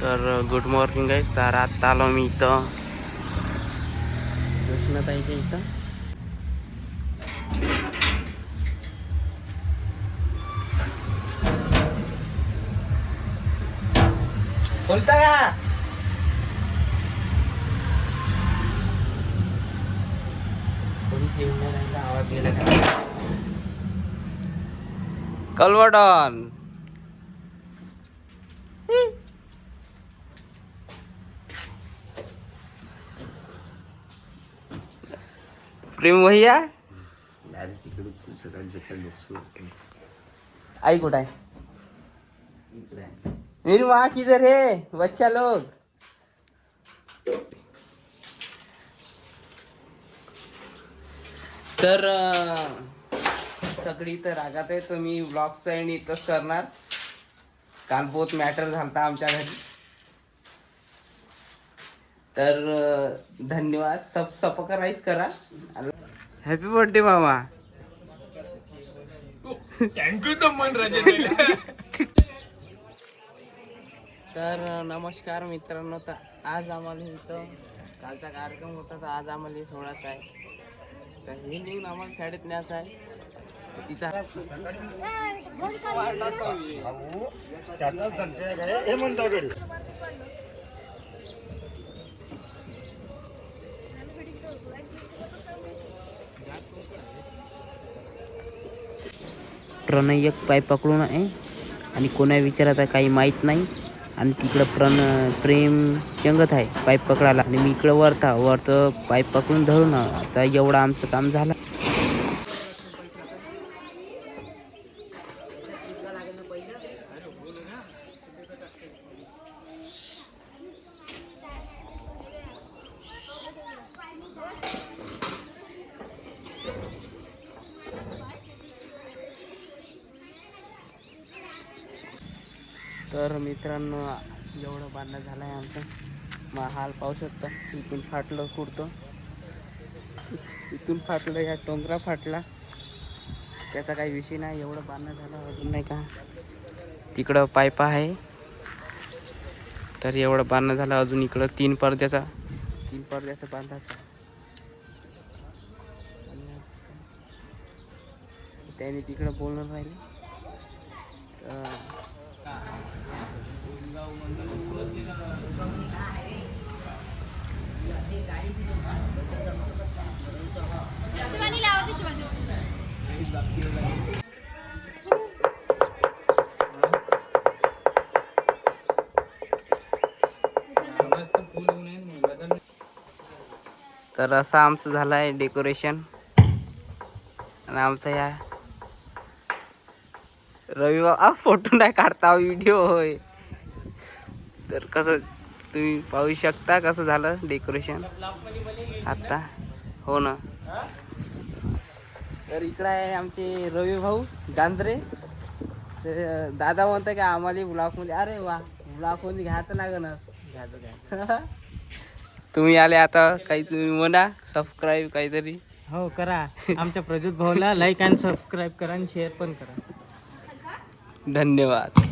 तर good morning गाईस. तर आत्ता आलो मी इथं उष्णताईच्या इथं. बोलता का आवाज गेला का? कलवडन प्रेम भैया आई कुठं आहे? मेरी माँ किधर है? बच्चा लोग तर सगळी तर रागात आहे. तर मी ब्लॉगचा एंड इथंच करणार. काल बहुत मॅटर झालता आमच्या घरी. तर धन्यवाद. सबस्क्राईब करा. हॅपी बर्थडे मामा. थँक्यू तर मन राजे. तर नमस्कार मित्रांनो. तर आज आम्हाला इथं कालचा कार्यक्रम होता, तर आज आम्हाला 16चा आहे. तर हे नेऊन आम्हाला शाळेत न्यायचं आहे. तिथं प्रणय एक पाय पकडून आहे आणि कोणा विचारात आहे काही माहीत नाही. आणि तिकडं प्रेम चंगत आहे पाईप पकडायला आणि मी इकडं वरत पाईप पकडून धरून. आता एवढं आमचं काम झालं. तर मित्रांनो एवढं बांधणं झालं आहे आमचं. मग हाल पाहू शकता. इथून फाटलं कुडतं, इथून फाटलं, ह्या टोंगरा फाटला. त्याचा काही विषय नाही. एवढं बांधणं झालं अजून नाही का. तिकडं पाईप आहे. तर एवढं बांधणं झालं. अजून इकडं तीन पडद्याचा बांधायचा. त्याने तिकडं बोलणं राहिले. तर असं आमचं झालं आहे डेकोरेशन. आणि आमचा या रविवार फोटो नाही काढता, व्हिडिओ होय. तर कसं तुम्ही पाहू शकता कसं झालं डेकोरेशन आत्ता. हो ना. तर इकडं आहे आमचे रवी भाऊ गांजरे. तर दादा म्हणतं का आम्हाला ब्लॉगमध्ये. अरे वा, ब्लॉगमध्ये घ्यायचं लागणार. घ्यायचं तुम्ही आले आता. काही तुम्ही म्हणा सबस्क्राईब काहीतरी. हो करा. आमच्या प्रज्योत भाऊला लाईक आणि सबस्क्राईब करा आणि शेअर पण करा. धन्यवाद.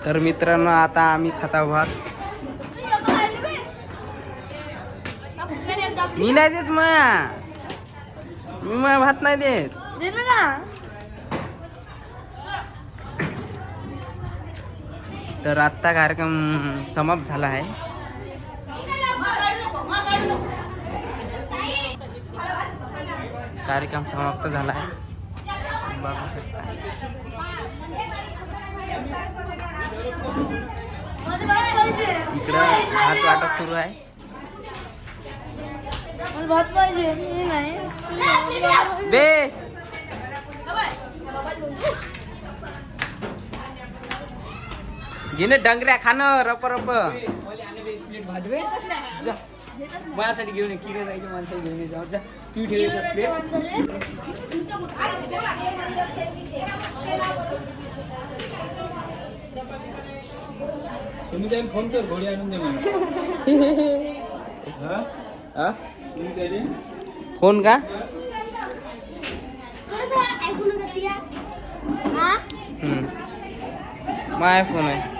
तर मित्रांनो आता आम्ही खाता भात. मी नाही देत मी भात नाही देत. तर आत्ता कार्यक्रम समाप्त झाला आहे. कार्यक्रम समाप्त झाला आहे. बघू शकता. इकडं हात वाटप सुरू आहे. मला भात पाहिजे हे नाही बे जिने डंगऱ्या खाणं रप रप माझ्यासाठी घेऊन ये किरे राहायचे माणसाला घेऊन ये जा तू ठेव तुम्ही त्याला फोन कर घोडी आणून दे मला फोन का माय फोन आहे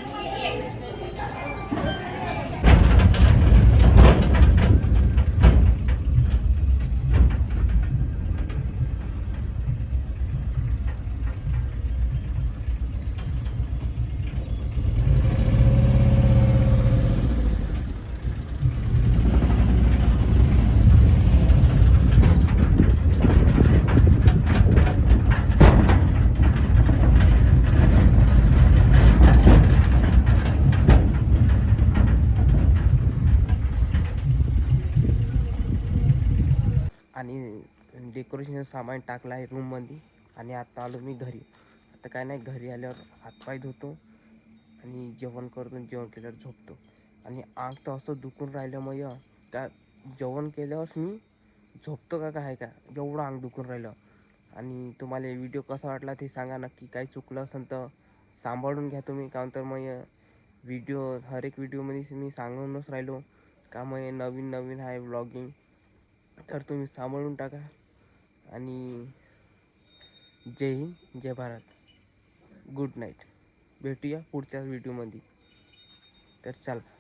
आणि डेकोरेशन सामान टाकलं आहे रूममध्ये आणि आता आलो मी घरी. आता काय नाही, घरी आल्यावर हातपाय धुतो आणि जेवण करतो. जेवण केल्यावर झोपतो आणि अंग तर असं दुखून राहिलं मग का जेवण केल्यावर मी झोपतो का काय का एवढं अंग दुखून राहिलं. आणि तुम्हाला व्हिडिओ कसा वाटला ते सांगा नक्की. काही चुकलं असेल तर सांभाळून घ्या तुम्ही. का तर मग व्हिडिओ हर एक व्हिडिओमध्ये मी सांगूनच राहिलो का मग नवीन नवीन आहे व्लॉगिंग, तर तुम्ही सांभाळून टाका. आणि जय हिंद, जय भारत, गुड नाईट. भेटूया पुढच्या व्हिडिओमध्ये. तर चला.